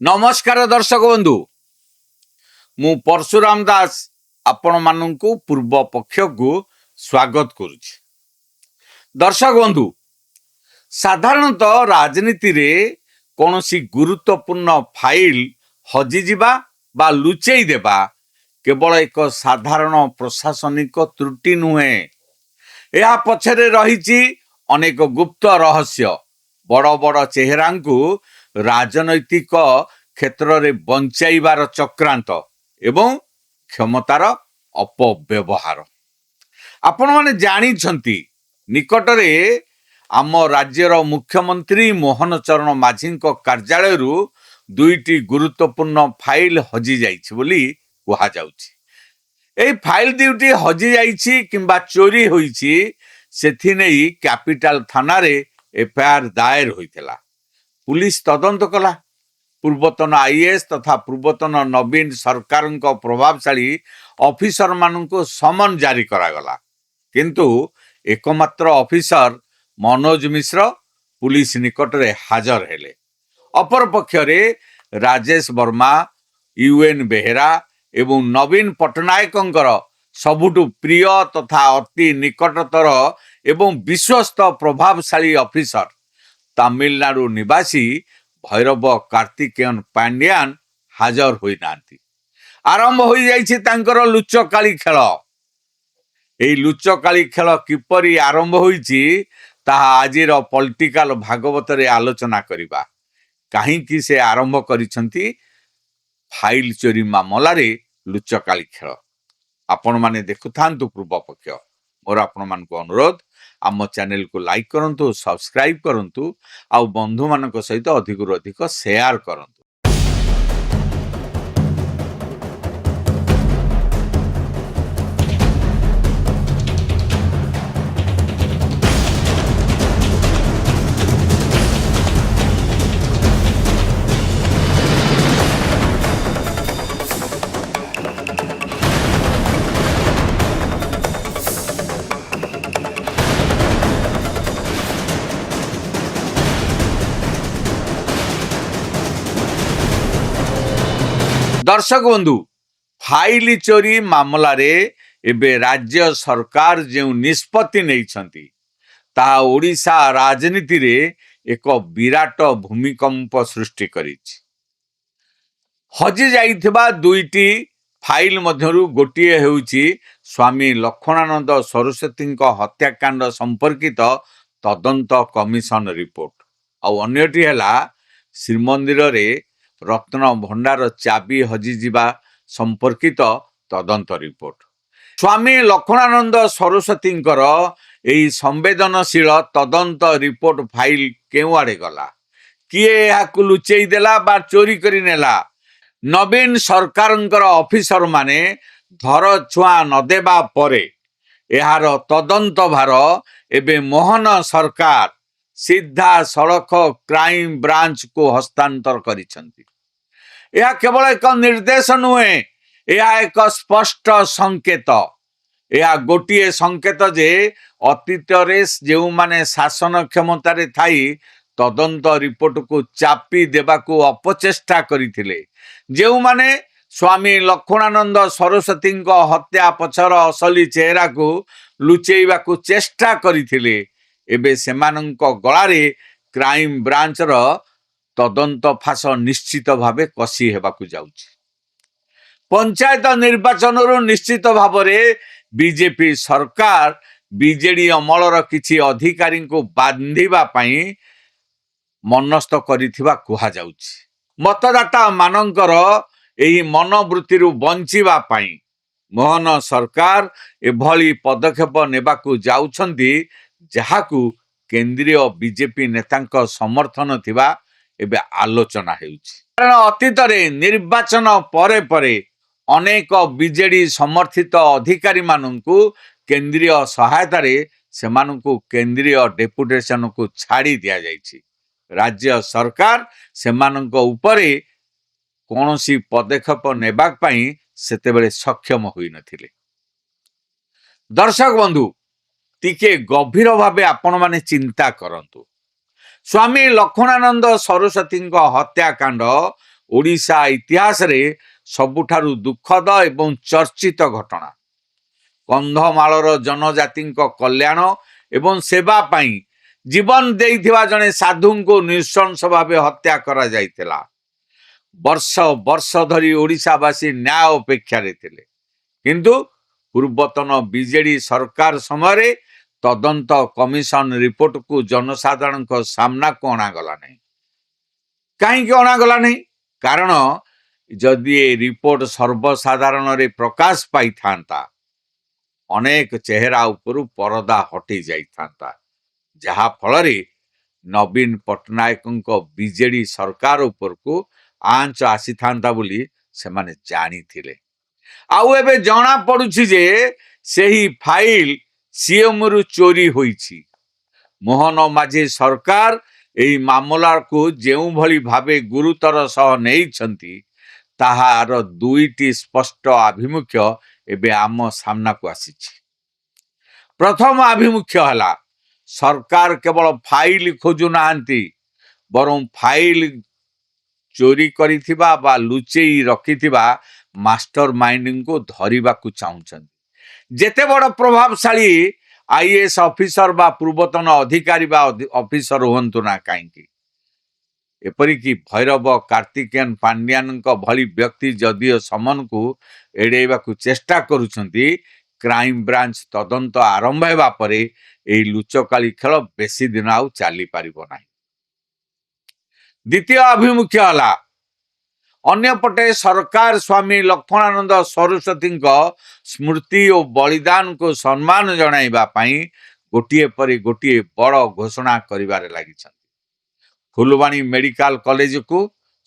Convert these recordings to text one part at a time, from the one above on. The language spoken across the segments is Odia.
नमस्कार दर्शक बंधु मु परशुराम दास आपण मानू पूर्व पक्ष को स्वागत करुछि। दर्शक बंधु साधारणतः राजनीति रे कौनसी गुरुत्वपूर्ण फाइल हजिजिबा बा लुचेई देबा केवल एक साधारण प्रशासनिक त्रुटि नुहे। यह पछरे रहिछि अनेक गुप्त रहस्य बड़ बड़ चेहरा को राजनैतिक क्षेत्र रे बंचाइबार चक्रांत एवं क्षमतार अपव्यवहार। आपण माने जानी छंती निकटरे आम राज्यर मुख्यमंत्री मोहन चरण माझी कार्यालय दुईटी गुरुत्वपूर्ण फाइल हजि जाइछि बोली कुहा जाउछि। एई फाइल दुईटी हजि जाइछि किंबा चोरी होइछि सेथि नेई कैपिटल थाना रे एफआईआर दायर होइथिला। पुलिस तदंत कला। पूर्वतन आईएएस तथा पूर्वतन नवीन सरकार प्रभावशाली ऑफिसर मानू समन जारी करागला किंतु एकमात्र ऑफिसर मनोज मिश्र पुलिस निकट रे हाजर हेले। अपर पक्षरे राजेश वर्मा यूएन बेहेरा एवं नवीन पट्टनायकंकर सबुठु प्रिय तथा अति निकटतर एवं विश्वस्त प्रभावशाली ऑफिसर तमिलनाडु निवासी भैरव कार्तिकेयन पांड्यान हाजर होई नांती। आरंभ हो जाइछि तांकर लुचकाली खेल। एई लुचकाली खेल किपरि आरंभ होइछि ताहा आजिर पॉलिटिकल भागवत रे आलोचना करिबा। काहींकि से आरंभ करिसंती फाइल चोरी मामला रे लुचकाली खेल। आपण माने देखुथांतु पूर्व पक्ष। मोर आपण मान को अनुरोध आम चैनल को लाइक करंतु, सब्सक्राइब करंतु आउ बंधु मानक सहित अधिक अधिक शेयर करंतु। दर्शक बंधु फाइल चोरी मामला रे एबे राज्य सरकार जो निष्पत्ति नहीं छंती ता ओडिशा राजनीति रे एक विराट भूमिकंप सृष्टि करिछि। हजि जाइथिबा दुईटी फाइल मध्यरु गोटिए हेउछि स्वामी लक्ष्मणानंद सरस्वती हत्याकांड संपर्कित तदंत कमिशन रिपोर्ट और अन्यटी हैला श्रीमंदिर रे रत्न भंडार चाबी हजिजिबा संपर्कित तदंत रिपोर्ट। स्वामी लक्ष्मणानंद सरस्वती एई संवेदनशील तदंत रिपोर्ट फाइल केउ आड़े गला, किए याकु लुचेई देला बा चोरी करी नेला। नवीन सरकारंकर ऑफिसर माने धर छुआ न देबा परे एहार तदंत भार एबे मोहन सरकार सीधा सड़क क्राइम ब्रांच को हस्तांतर करिसंती। यह केवल एक निर्देश नुहे, यह एक स्पष्ट संकेत। यह गोटे संकेत जे अतीत जो माने शासन क्षमता रे थाई तदंत रिपोर्ट को चापी देबा को अपचेष्टा करिथिले, जो माने स्वामी लक्ष्मणानंद सरस्वती हत्या पछर असली चेहरा को लुचेइबा को चेष्टा करिथिले, एबे सेमानंक गଳାରେ क्राइम ब्रांच रो तदंत फास निश्चित भावे कसी हेबाकु जाउछि। पंचायत निर्वाचन निश्चित भावरे बीजेपी सरकार बीजेडी अमलर किछि अधिकारी को बांधिबा पई मनस्थ करिथिबा कुहा जाउछि। मतदाता मानंकर एही मनोवृत्ति बंचिबा पई मोहन सरकार एभली पदक्षेप नेबाकु जाउछंती जहाकु केंद्रीय बीजेपी नेतांक समर्थन थिबा एबे आलोचना हेउछि। कारण अतीत रे निर्वाचन परे परे अनेक बीजेडी समर्थित अधिकारी माननकु केंद्रीय सहायता रे सेमानकु केंद्रीय डेपुटेशन को छाड़ी दिया जाइछि। राज्य सरकार सेमानक उपरे कोनोसी पदक्षेप नेबाक पई सेतेबेले सक्षम होई नथिले। दर्शक बंधु टिके गभीर भावे आपण माने चिंता करंतु। स्वामी लक्ष्मणानंद सरस्वती हत्याकांड ଓଡ଼ିଶା ଇତିହାସରେ ସବୁଠାରୁ ଦୁଃଖଦ ଏବଂ ଚର୍ଚ୍ଚିତ ଘଟଣା। କନ୍ଧମାଳର ଜନଜାତିଙ୍କ କଲ୍ୟାଣ ଏବଂ ସେବା ପାଇଁ ଜୀବନ ଦେଇଥିବା ଜଣେ ସାଧୁଙ୍କୁ ନୃଶଂସ ଭାବେ ହତ୍ୟା କରାଯାଇଥିଲା। ବର୍ଷ ବର୍ଷ ଧରି ଓଡ଼ିଶାବାସୀ ନ୍ୟାୟ ଅପେକ୍ଷାରେ ଥିଲେ, କିନ୍ତୁ ପୂର୍ବତନ ବିଜେଡି ସରକାର ସମୟରେ ତଦନ୍ତ କମିଶନ ରିପୋର୍ଟକୁ ଜନସାଧାରଣଙ୍କ ସାମ୍ନାକୁ ଅଣାଗଲା ନାହିଁ। କାହିଁକି ଅଣାଗଲା ନାହିଁ? କାରଣ ଯଦି ଏ ରିପୋର୍ଟ ସର୍ବସାଧାରଣରେ ପ୍ରକାଶ ପାଇଥାନ୍ତା, ଅନେକ ଚେହେରା ଉପରୁ ପରଦା ହଟି ଯାଇଥାନ୍ତା, ଯାହା ଫଳରେ ନବୀନ ପଟ୍ଟନାୟକଙ୍କ ବିଜେଡି ସରକାର ଉପରକୁ ଆଞ୍ଚ ଆସିଥାନ୍ତା ବୋଲି ସେମାନେ ଜାଣିଥିଲେ। ଆଉ ଏବେ ଜଣା ପଡୁଛି ଯେ ସେହି ଫାଇଲ ସିଏମରୁ ଚୋରି ହୋଇଛି। ମୋହନ ମାଝୀ ସରକାର ଏହି ମାମଲାକୁ ଯେଉଁଭଳି ଭାବେ ଗୁରୁତର ସହ ନେଇଛନ୍ତି, ତାହାର ଦୁଇଟି ସ୍ପଷ୍ଟ ଆଭିମୁଖ୍ୟ ଏବେ ଆମ ସାମ୍ନାକୁ ଆସିଛି। ପ୍ରଥମ ଆଭିମୁଖ୍ୟ ହେଲା, ସରକାର କେବଳ ଫାଇଲ ଖୋଜୁନାହାନ୍ତି, ବରଂ ଫାଇଲ ଚୋରି କରିଥିବା ବା ଲୁଚେଇ ରଖିଥିବା ମାଷ୍ଟର ମାଇଣ୍ଡଙ୍କୁ ଧରିବାକୁ ଚାହୁଁଛନ୍ତି। ଯେତେ ବଡ଼ ପ୍ରଭାବଶାଳୀ ଆଇଏଏସ୍ ଅଫିସର ବା ପୂର୍ବତନ ଅଧିକାରୀ ବା ଅଫିସର ହୁଅନ୍ତୁ ନା କାହିଁକି, ଏପରିକି ଭୈରବ କାର୍ତ୍ତିକେୟନ ପାଣ୍ଡିଆନଙ୍କ ଭଳି ବ୍ୟକ୍ତି ଯଦିଓ ସମନକୁ ଏଡ଼େଇବାକୁ ଚେଷ୍ଟା କରୁଛନ୍ତି, କ୍ରାଇମବ୍ରାଞ୍ଚ ତଦନ୍ତ ଆରମ୍ଭ ହେବା ପରେ ଏହି ଲୁଚକାଳି ଖେଳ ବେଶୀ ଦିନ ଆଉ ଚାଲିପାରିବ ନାହିଁ। ଦ୍ୱିତୀୟ ଆଭିମୁଖ୍ୟ ହେଲା, ଅନ୍ୟପଟେ ସରକାର ସ୍ୱାମୀ ଲକ୍ଷ୍ମଣାନନ୍ଦ ସରସ୍ୱତୀଙ୍କ ସ୍ମୃତି ଓ ବଳିଦାନକୁ ସମ୍ମାନ ଜଣାଇବା ପାଇଁ ଗୋଟିଏ ପରେ ଗୋଟିଏ ବଡ଼ ଘୋଷଣା କରିବାରେ ଲାଗିଛନ୍ତି। ଫୁଲବାଣୀ ମେଡିକାଲ କଲେଜକୁ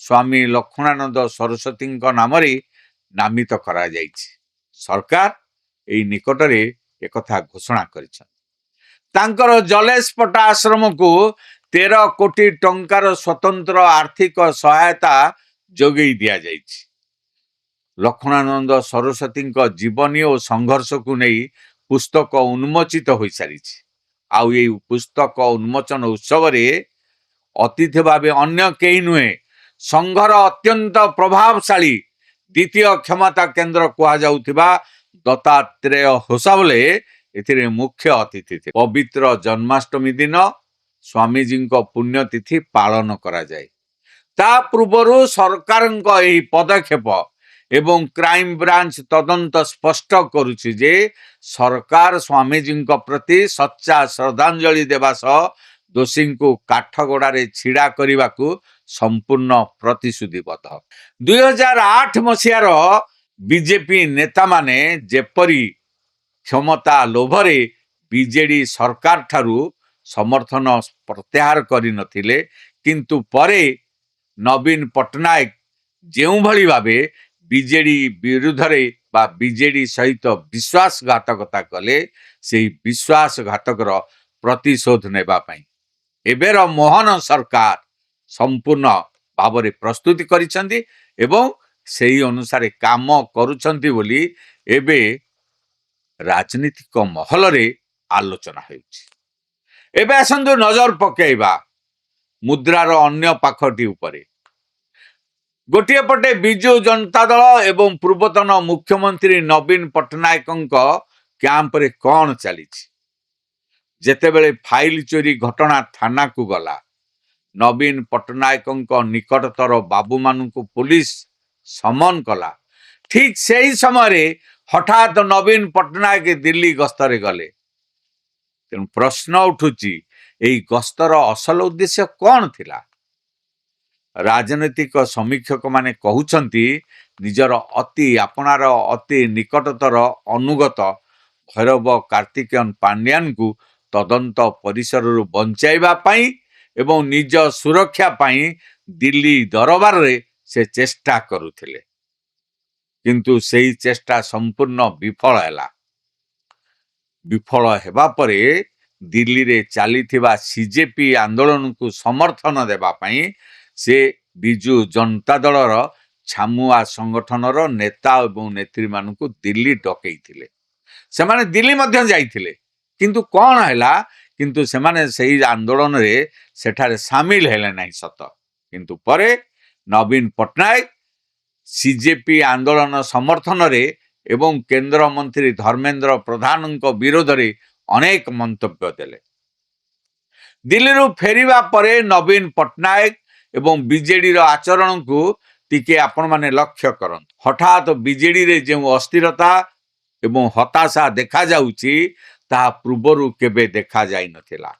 ସ୍ୱାମୀ ଲକ୍ଷ୍ମଣାନନ୍ଦ ସରସ୍ୱତୀଙ୍କ ନାମରେ ନାମିତ କରାଯାଇଛି। ସରକାର ଏହି ନିକଟରେ ଏକଥା ଘୋଷଣା କରିଛନ୍ତି। ତାଙ୍କର ଜଲେଶପଟା ଆଶ୍ରମକୁ 13 କୋଟି ଟଙ୍କାର ସ୍ୱତନ୍ତ୍ର ଆର୍ଥିକ ସହାୟତା ଯୋଗାଇ ଦିଆଯାଇଛି। ଲକ୍ଷ୍ମଣାନନ୍ଦ ସରସ୍ୱତୀଙ୍କ ଜୀବନୀ ଓ ସଂଘର୍ଷକୁ ନେଇ ପୁସ୍ତକ ଉନ୍ମୋଚିତ ହୋଇସାରିଛି। ଆଉ ଏହି ପୁସ୍ତକ ଉନ୍ମୋଚନ ଉତ୍ସବରେ ଅତିଥି ଭାବେ ଅନ୍ୟ କେହି ନୁହେଁ, ସଂଘର ଅତ୍ୟନ୍ତ ପ୍ରଭାବଶାଳୀ ଦ୍ୱିତୀୟ କ୍ଷମତା କେନ୍ଦ୍ର କୁହାଯାଉଥିବା ଦତ୍ତାତ୍ରେୟ ହୋସାବଲେ ଏଥିରେ ମୁଖ୍ୟ ଅତିଥି ଥିଲେ। ପବିତ୍ର ଜନ୍ମାଷ୍ଟମୀ ଦିନ ସ୍ୱାମୀଜୀଙ୍କ ପୁଣ୍ୟତିଥି ପାଳନ କରାଯାଏ। ତା ପୂର୍ବରୁ ସରକାରଙ୍କ ଏହି ପଦକ୍ଷେପ ଏବଂ କ୍ରାଇମବ୍ରାଞ୍ଚ ତଦନ୍ତ ସ୍ପଷ୍ଟ କରୁଛି ଯେ ସରକାର ସ୍ୱାମୀଜୀଙ୍କ ପ୍ରତି ସଚ୍ଚା ଶ୍ରଦ୍ଧାଞ୍ଜଳି ଦେବା ସହ ଦୋଷୀଙ୍କୁ କାଠଗଡ଼ାରେ ଛିଡ଼ା କରିବାକୁ ସମ୍ପୂର୍ଣ୍ଣ ପ୍ରତିଶ୍ରୁତିବଦ୍ଧ। 2008 ମସିହାର ବିଜେପି ନେତାମାନେ ଯେପରି କ୍ଷମତା ଲୋଭରେ ବିଜେଡି ସରକାର ଠାରୁ ସମର୍ଥନ ପ୍ରତ୍ୟାହାର କରିନଥିଲେ, କିନ୍ତୁ ପରେ ନବୀନ ପଟ୍ଟନାୟକ ଯେଉଁଭଳି ଭାବେ ବିଜେଡି ବିରୁଦ୍ଧରେ ବା ବିଜେଡି ସହିତ ବିଶ୍ୱାସଘାତକତା କଲେ, ସେହି ବିଶ୍ୱାସଘାତକର ପ୍ରତିଶୋଧ ନେବା ପାଇଁ ଏବେର ମୋହନ ସରକାର ସମ୍ପୂର୍ଣ୍ଣ ଭାବରେ ପ୍ରସ୍ତୁତି କରିଛନ୍ତି ଏବଂ ସେହି ଅନୁସାରେ କାମ କରୁଛନ୍ତି ବୋଲି ଏବେ ରାଜନୀତିକ ମହଲରେ ଆଲୋଚନା ହେଉଛି। ଏବେ ଆସନ୍ତୁ ନଜର ପକାଇବା ମୁଦ୍ରାର ଅନ୍ୟ ପାଖଟି ଉପରେ। ଗୋଟିଏ ପଟେ ବିଜୁ ଜନତା ଦଳ ଏବଂ ପୂର୍ବତନ ମୁଖ୍ୟମନ୍ତ୍ରୀ ନବୀନ ପଟ୍ଟନାୟକଙ୍କ କ୍ୟାମ୍ପରେ କ'ଣ ଚାଲିଛି? ଯେତେବେଳେ ଫାଇଲ ଚୋରି ଘଟଣା ଥାନାକୁ ଗଲା, ନବୀନ ପଟ୍ଟନାୟକଙ୍କ ନିକଟତର ବାବୁମାନଙ୍କୁ ପୋଲିସ ସମନ କଲା, ଠିକ୍ ସେହି ସମୟରେ ହଠାତ୍ ନବୀନ ପଟ୍ଟନାୟକ ଦିଲ୍ଲୀ ଗସ୍ତରେ ଗଲେ। ତେଣୁ ପ୍ରଶ୍ନ ଉଠୁଛି, ଏହି ଗସ୍ତର ଅସଲ ଉଦ୍ଦେଶ୍ୟ କ'ଣ ଥିଲା? ରାଜନୈତିକ ସମୀକ୍ଷକମାନେ କହୁଛନ୍ତି, ନିଜର ଆପଣାର ଅତି ନିକଟତର ଅନୁଗତ ଭୈରବ କାର୍ତ୍ତିକେୟନ ପାଣ୍ଡିଆନଙ୍କୁ ତଦନ୍ତ ପରିସରରୁ ବଞ୍ଚାଇବା ପାଇଁ ଏବଂ ନିଜ ସୁରକ୍ଷା ପାଇଁ ଦିଲ୍ଲୀ ଦରବାରରେ ସେ ଚେଷ୍ଟା କରୁଥିଲେ, କିନ୍ତୁ ସେହି ଚେଷ୍ଟା ସମ୍ପୂର୍ଣ୍ଣ ବିଫଳ ହେଲା। ବିଫଳ ହେବା ପରେ ଦିଲ୍ଲୀରେ ଚାଲିଥିବା ସିଜେପି ଆନ୍ଦୋଳନକୁ ସମର୍ଥନ ଦେବା ପାଇଁ ସେ ବିଜୁ ଜନତା ଦଳର ଛାମୁଆ ସଂଗଠନର ନେତା ଏବଂ ନେତ୍ରୀମାନଙ୍କୁ ଦିଲ୍ଲୀ ଡକେଇଥିଲେ। ସେମାନେ ଦିଲ୍ଲୀ ମଧ୍ୟ ଯାଇଥିଲେ, କିନ୍ତୁ କ'ଣ ହେଲା? କିନ୍ତୁ ସେମାନେ ସେହି ଆନ୍ଦୋଳନରେ ସେଠାରେ ସାମିଲ ହେଲେ ନାହିଁ ସତ, କିନ୍ତୁ ପରେ ନବୀନ ପଟ୍ଟନାୟକ ସିଜେପି ଆନ୍ଦୋଳନ ସମର୍ଥନରେ ଏବଂ କେନ୍ଦ୍ରମନ୍ତ୍ରୀ ଧର୍ମେନ୍ଦ୍ର ପ୍ରଧାନଙ୍କ ବିରୋଧରେ ଅନେକ ମନ୍ତବ୍ୟ ଦେଲେ। ଦିଲ୍ଲୀରୁ ଫେରିବା ପରେ ନବୀନ ପଟ୍ଟନାୟକ ଏବଂ ବିଜେଡିର ଆଚରଣକୁ ଟିକେ ଆପଣମାନେ ଲକ୍ଷ୍ୟ କରନ୍ତୁ। ହଠାତ୍ ବିଜେଡିରେ ଯେଉଁ ଅସ୍ଥିରତା ଏବଂ ହତାଶା ଦେଖାଯାଉଛି ତାହା ପୂର୍ବରୁ କେବେ ଦେଖାଯାଇନଥିଲା।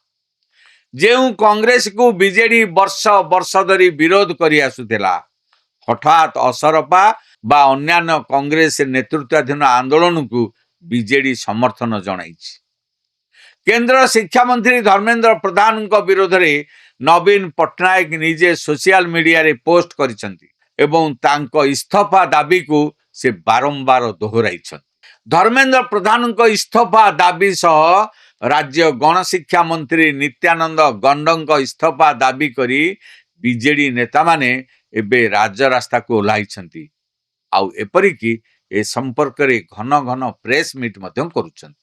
ଯେଉଁ କଂଗ୍ରେସକୁ ବିଜେଡି ବର୍ଷ ବର୍ଷ ଧରି ବିରୋଧ କରି ଆସୁଥିଲା, ହଠାତ୍ ଅସରପା ବା ଅନ୍ୟାନ୍ୟ କଂଗ୍ରେସ ନେତୃତ୍ୱାଧୀନ ଆନ୍ଦୋଳନକୁ ବିଜେଡି ସମର୍ଥନ ଜଣାଇଛି। କେନ୍ଦ୍ର ଶିକ୍ଷାମନ୍ତ୍ରୀ ଧର୍ମେନ୍ଦ୍ର ପ୍ରଧାନଙ୍କ ବିରୋଧରେ ନବୀନ ପଟ୍ଟନାୟକ ନିଜେ ସୋସିଆଲ ମିଡିଆରେ ପୋଷ୍ଟ କରିଛନ୍ତି ଏବଂ ତାଙ୍କ ଇସ୍ତଫା ଦାବିକୁ ସେ ବାରମ୍ବାର ଦୋହରାଇଛନ୍ତି। ଧର୍ମେନ୍ଦ୍ର ପ୍ରଧାନଙ୍କ ଇସ୍ତଫା ଦାବି ସହ ରାଜ୍ୟ ଗଣଶିକ୍ଷା ମନ୍ତ୍ରୀ ନିତ୍ୟାନନ୍ଦ ଗଣ୍ଡଙ୍କ ଇସ୍ତଫା ଦାବି କରି ବିଜେଡି ନେତାମାନେ ଏବେ ରାଜରାସ୍ତାକୁ ଓହ୍ଲାଇଛନ୍ତି। ଆଉ ଏପରିକି ଏ ସମ୍ପର୍କରେ ଘନ ଘନ ପ୍ରେସ୍ ମିଟ୍ ମଧ୍ୟ କରୁଛନ୍ତି।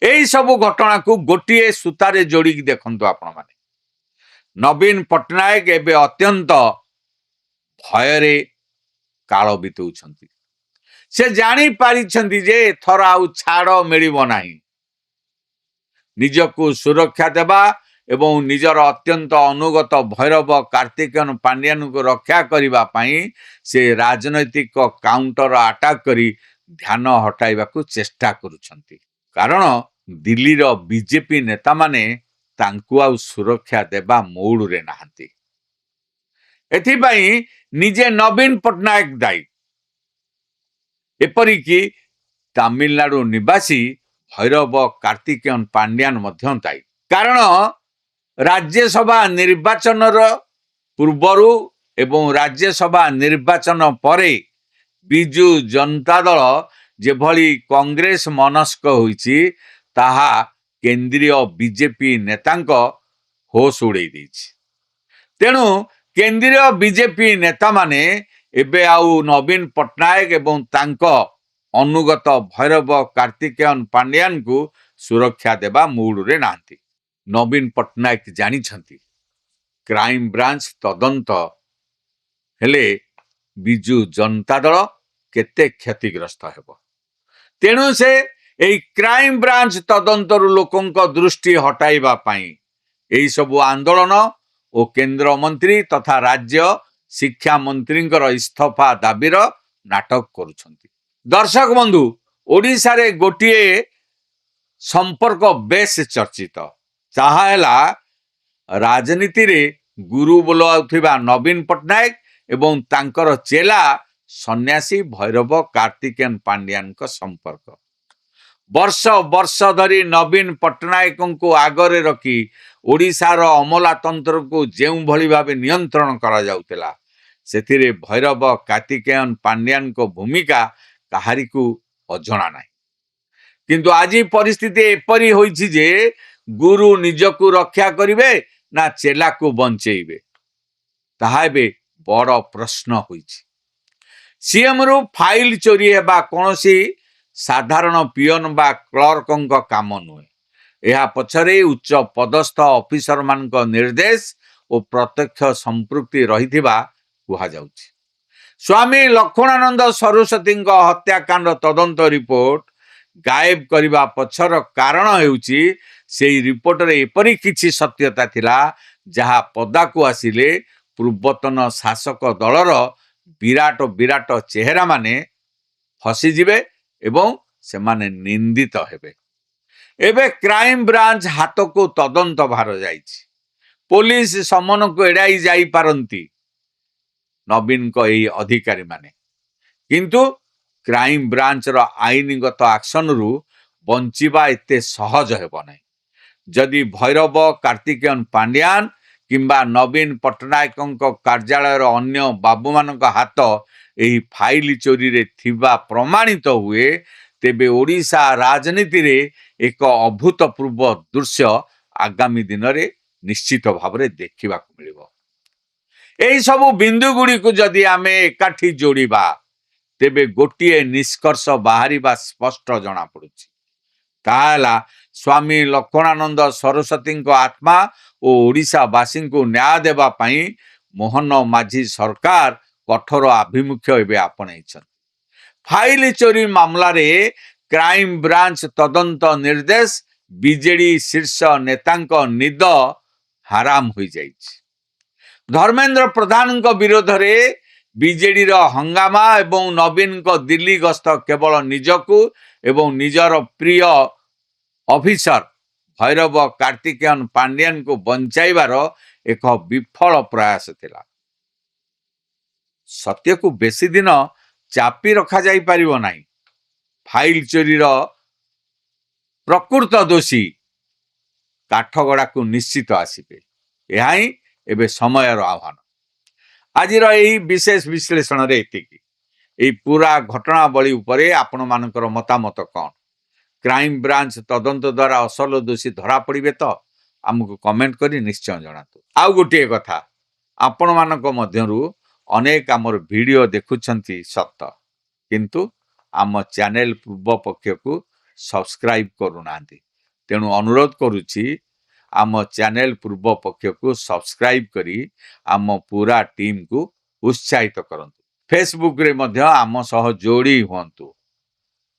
ଏହି ସବୁ ଘଟଣାକୁ ଗୋଟିଏ ସୂତାରେ ଯୋଡ଼ିକି ଦେଖନ୍ତୁ ଆପଣମାନେ। ନବୀନ ପଟ୍ଟନାୟକ ଏବେ ଅତ୍ୟନ୍ତ ଭୟରେ କାଳ ବିତାଉଛନ୍ତି। ସେ ଜାଣିପାରିଛନ୍ତି ଯେ ଏଥର ଆଉ ଛାଡ଼ ମିଳିବ ନାହିଁ। ନିଜକୁ ସୁରକ୍ଷା ଦେବା ଏବଂ ନିଜର ଅତ୍ୟନ୍ତ ଅନୁଗତ ଭୈରବ କାର୍ତ୍ତିକେୟନ ପାଣ୍ଡିଆନଙ୍କୁ ରକ୍ଷା କରିବା ପାଇଁ ସେ ରାଜନୈତିକ କାଉଣ୍ଟର ଆଟାକ୍ କରି ଧ୍ୟାନ ହଟାଇବାକୁ ଚେଷ୍ଟା କରୁଛନ୍ତି। କାରଣ ଦିଲ୍ଲୀର ବିଜେପି ନେତାମାନେ ତାଙ୍କୁ ଆଉ ସୁରକ୍ଷା ଦେବା ମୁଡରେ ନାହାନ୍ତି। ଏଥିପାଇଁ ନିଜେ ନବୀନ ପଟ୍ଟନାୟକ ଦାୟୀ। ଏପରିକି ତାମିଲନାଡୁ ନିବାସୀ ଭୈରବ କାର୍ତ୍ତିକେୟନ ପାଣ୍ଡିଆନ ମଧ୍ୟ ଦାୟୀ। କାରଣ ରାଜ୍ୟସଭା ନିର୍ବାଚନର ପୂର୍ବରୁ ଏବଂ ରାଜ୍ୟସଭା ନିର୍ବାଚନ ପରେ ବିଜୁ ଜନତା ଦଳ ଯେଭଳି କଂଗ୍ରେସ ମନସ୍କ ହୋଇଛି ତାହା କେନ୍ଦ୍ରୀୟ ବିଜେପି ନେତାଙ୍କ ହୋସ ଉଡ଼େଇ ଦେଇଛି। ତେଣୁ କେନ୍ଦ୍ରୀୟ ବିଜେପି ନେତାମାନେ ଏବେ ଆଉ ନବୀନ ପଟ୍ଟନାୟକ ଏବଂ ତାଙ୍କ ଅନୁଗତ ଭୈରବ କାର୍ତ୍ତିକେୟନ ପାଣ୍ଡିଆନଙ୍କୁ ସୁରକ୍ଷା ଦେବା ମୁଡରେ ନାହାନ୍ତି। ନବୀନ ପଟ୍ଟନାୟକ ଜାଣିଛନ୍ତି କ୍ରାଇମ ବ୍ରାଞ୍ଚ ତଦନ୍ତ ହେଲେ ବିଜୁ ଜନତା ଦଳ କେତେ କ୍ଷତିଗ୍ରସ୍ତ ହେବ। ତେଣୁ ସେ ଏହି କ୍ରାଇମ ବ୍ରାଞ୍ଚ ତଦନ୍ତରୁ ଲୋକଙ୍କ ଦୃଷ୍ଟି ହଟାଇବା ପାଇଁ ଏହି ସବୁ ଆନ୍ଦୋଳନ ଓ କେନ୍ଦ୍ରମନ୍ତ୍ରୀ ତଥା ରାଜ୍ୟ ଶିକ୍ଷା ମନ୍ତ୍ରୀଙ୍କର ଇସ୍ତଫା ଦାବିର ନାଟକ କରୁଛନ୍ତି। ଦର୍ଶକ ବନ୍ଧୁ, ଓଡ଼ିଶାରେ ଗୋଟିଏ ସମ୍ପର୍କ ବେଶ ଚର୍ଚ୍ଚିତ। ତାହା ହେଲା ରାଜନୀତିରେ ଗୁରୁ ବୋଲାଉଥିବା ନବୀନ ପଟ୍ଟନାୟକ ଏବଂ ତାଙ୍କର ଚେଲା ସନ୍ନ୍ୟାସୀ ଭୈରବ କାର୍ତ୍ତିକେୟନ ପାଣ୍ଡିଆନଙ୍କ ସମ୍ପର୍କ। ବର୍ଷ ବର୍ଷ ଧରି ନବୀନ ପଟ୍ଟନାୟକଙ୍କୁ ଆଗରେ ରଖି ଓଡ଼ିଶାର ଅମଲାତନ୍ତ୍ରକୁ ଯେଉଁଭଳି ଭାବେ ନିୟନ୍ତ୍ରଣ କରାଯାଉଥିଲା, ସେଥିରେ ଭୈରବ କାର୍ତ୍ତିକେୟନ ପାଣ୍ଡିଆନଙ୍କ ଭୂମିକା କାହାରିକୁ ଅଜଣା ନାହିଁ। କିନ୍ତୁ ଆଜି ପରିସ୍ଥିତି ଏପରି ହୋଇଛି ଯେ ଗୁରୁ ନିଜକୁ ରକ୍ଷା କରିବେ ନା ଚେଲାକୁ ବଞ୍ଚେଇବେ, ତାହା ଏବେ ବଡ଼ ପ୍ରଶ୍ନ ହୋଇଛି। ସିଏମରୁ ଫାଇଲ ଚୋରି ହେବା କୌଣସି ସାଧାରଣ ପିଅନ ବା କ୍ଲର୍କଙ୍କ କାମ ନୁହେଁ। ଏହା ପଛରେ ଉଚ୍ଚ ପଦସ୍ଥ ଅଫିସରମାନଙ୍କ ନିର୍ଦ୍ଦେଶ ଓ ପ୍ରତ୍ୟକ୍ଷ ସମ୍ପୃକ୍ତି ରହିଥିବା କୁହାଯାଉଛି। ସ୍ୱାମୀ ଲକ୍ଷ୍ମଣାନନ୍ଦ ସରସ୍ୱତୀଙ୍କ ହତ୍ୟାକାଣ୍ଡ ତଦନ୍ତ ରିପୋର୍ଟ ଗାଏବ କରିବା ପଛର କାରଣ ହେଉଛି ସେହି ରିପୋର୍ଟରେ ଏପରି କିଛି ସତ୍ୟତା ଥିଲା ଯାହା ପଦାକୁ ଆସିଲେ ପୂର୍ବତନ ଶାସକ ଦଳର ବିରାଟ ବିରାଟ ଚେହେରାମାନେ ଫସିଯିବେ ଏବଂ ସେମାନେ ନିନ୍ଦିତ ହେବେ। ଏବେ କ୍ରାଇମ ବ୍ରାଞ୍ଚ ହାତକୁ ତଦନ୍ତ ଭାର ଯାଇଛି। ପୋଲିସ ସମନକୁ ଏଡ଼ାଇ ଯାଇପାରନ୍ତି ନବୀନଙ୍କ ଏହି ଅଧିକାରୀମାନେ, କିନ୍ତୁ କ୍ରାଇମ ବ୍ରାଞ୍ଚର ଆଇନଗତ ଆକ୍ସନରୁ ବଞ୍ଚିବା ଏତେ ସହଜ ହେବ ନାହିଁ। ଯଦି ଭୈରବ କାର୍ତ୍ତିକେୟନ ପାଣ୍ଡିଆନ କିମ୍ବା ନବୀନ ପଟ୍ଟନାୟକଙ୍କ କାର୍ଯ୍ୟାଳୟର ଅନ୍ୟ ବାବୁମାନଙ୍କ ହାତ ଏହି ଫାଇଲ ଚୋରିରେ ଥିବା ପ୍ରମାଣିତ ହୁଏ, ତେବେ ଓଡ଼ିଶା ରାଜନୀତିରେ ଏକ ଅଭୂତପୂର୍ବ ଦୃଶ୍ୟ ଆଗାମୀ ଦିନରେ ନିଶ୍ଚିତ ଭାବରେ ଦେଖିବାକୁ ମିଳିବ। ଏହି ସବୁ ବିନ୍ଦୁ ଗୁଡ଼ିକୁ ଯଦି ଆମେ ଏକାଠି ଯୋଡ଼ିବା, ତେବେ ଗୋଟିଏ ନିଷ୍କର୍ଷ ବାହାରିବା ସ୍ପଷ୍ଟ ଜଣାପଡ଼ୁଛି। ତାହା ହେଲା ସ୍ୱାମୀ ଲକ୍ଷ୍ମଣାନନ୍ଦ ସରସ୍ୱତୀଙ୍କ ଆତ୍ମା ଓ ଓଡ଼ିଶାବାସୀଙ୍କୁ ନ୍ୟାୟ ଦେବା ପାଇଁ ମୋହନ ମାଝୀ ସରକାର କଠୋର ଆଭିମୁଖ୍ୟ ଏବେ ଆପଣେଇଛନ୍ତି। ଫାଇଲ ଚୋରି ମାମଲାରେ କ୍ରାଇମ ବ୍ରାଞ୍ଚ ତଦନ୍ତ ନିର୍ଦ୍ଦେଶ ବିଜେଡି ଶୀର୍ଷ ନେତାଙ୍କ ନିଦ ହାରାମ ହୋଇଯାଇଛି। ଧର୍ମେନ୍ଦ୍ର ପ୍ରଧାନଙ୍କ ବିରୋଧରେ ବିଜେଡିର ହଙ୍ଗାମା ଏବଂ ନବୀନଙ୍କ ଦିଲ୍ଲୀ ଗସ୍ତ କେବଳ ନିଜକୁ ଏବଂ ନିଜର ପ୍ରିୟ ଅଫିସର ଭୈରବ କାର୍ତ୍ତିକେୟନ ପାଣ୍ଡିଆନଙ୍କୁ ବଞ୍ଚାଇବାର ଏକ ବିଫଳ ପ୍ରୟାସ ଥିଲା। ସତ୍ୟକୁ ବେଶୀ ଦିନ ଚାପି ରଖାଯାଇପାରିବ ନାହିଁ। ଫାଇଲ ଚୋରିର ପ୍ରକୃତ ଦୋଷୀ କାଠଗଡ଼ାକୁ ନିଶ୍ଚିତ ଆସିବେ। ଏହା ହିଁ ଏବେ ସମୟର ଆହ୍ୱାନ। ଆଜିର ଏହି ବିଶେଷ ବିଶ୍ଳେଷଣରେ ଏତିକି। ଏହି ପୁରା ଘଟଣାବଳୀ ଉପରେ ଆପଣମାନଙ୍କର ମତାମତ କ'ଣ? କ୍ରାଇମ ବ୍ରାଞ୍ଚ ତଦନ୍ତ ଦ୍ୱାରା ଅସଲ ଦୋଷୀ ଧରା ପଡ଼ିବେ ତ? ଆମକୁ କମେଣ୍ଟ କରି ନିଶ୍ଚୟ ଜଣାନ୍ତୁ। ଆଉ ଗୋଟିଏ କଥା, ଆପଣମାନଙ୍କ ମଧ୍ୟରୁ ଅନେକ ଆମର ଭିଡ଼ିଓ ଦେଖୁଛନ୍ତି ସତ, କିନ୍ତୁ ଆମ ଚ୍ୟାନେଲ ପୂର୍ବ ପକ୍ଷକୁ ସବସ୍କ୍ରାଇବ୍ କରୁନାହାନ୍ତି। ତେଣୁ ଅନୁରୋଧ କରୁଛି ଆମ ଚ୍ୟାନେଲ ପୂର୍ବ ପକ୍ଷକୁ ସବସ୍କ୍ରାଇବ୍ କରି ଆମ ପୁରା ଟିମ୍କୁ ଉତ୍ସାହିତ କରନ୍ତୁ। ଫେସବୁକରେ ମଧ୍ୟ ଆମ ସହ ଯୋଡ଼ି ହୁଅନ୍ତୁ।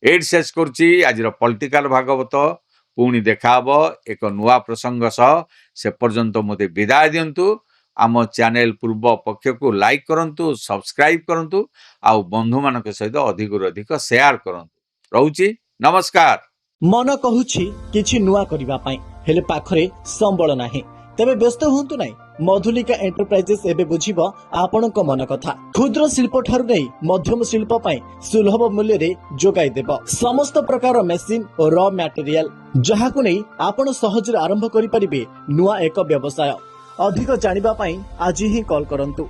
ଏଇଠି ଶେଷ କରୁଛି ଆଜିର ପଲିଟିକାଲ ଭାଗବତ। ପୁଣି ଦେଖା ହେବ ଏକ ନୂଆ ପ୍ରସଙ୍ଗ ସହ। ସେ ପର୍ଯ୍ୟନ୍ତ ମୋତେ ବିଦାୟ ଦିଅନ୍ତୁ। ଆମ ଚ୍ୟାନେଲ ପୂର୍ବ ପକ୍ଷକୁ ଲାଇକ୍ କରନ୍ତୁ, ସବସ୍କ୍ରାଇବ୍ କରନ୍ତୁ, ଆଉ ବନ୍ଧୁମାନଙ୍କ ସହିତ ଅଧିକରୁ ଅଧିକ ସେୟାର କରନ୍ତୁ। ରହୁଛି, ନମସ୍କାର। ମନ କହୁଛି କିଛି ନୂଆ କରିବା ପାଇଁ, ହେଲେ ପାଖରେ ସମ୍ବଳ ନାହିଁ। ତେବେ ବ୍ୟସ୍ତ ହୁଅନ୍ତୁ ନାହିଁ, ମଧୁଲିକା ଏଣ୍ଟରପ୍ରାଇଜେସ୍ ଏବେ ବୁଝିବ ଆପଣଙ୍କ ମନ କଥା। କ୍ଷୁଦ୍ର ଶିଳ୍ପ ଠାରୁ ନେଇ ମଧ୍ୟମ ଶିଳ୍ପ ପାଇଁ ସୁଲଭ ମୂଲ୍ୟରେ ଯୋଗାଇ ଦେବ ସମସ୍ତ ପ୍ରକାର ମେସିନ ଓ ର ମ୍ୟାଟେରିଆଲ, ଯାହାକୁ ନେଇ ଆପଣ ସହଜରେ ଆରମ୍ଭ କରିପାରିବେ ନୂଆ ଏକ ବ୍ୟବସାୟ। ଅଧିକ ଜାଣିବା ପାଇଁ ଆଜି ହିଁ କଲ୍ କରନ୍ତୁ।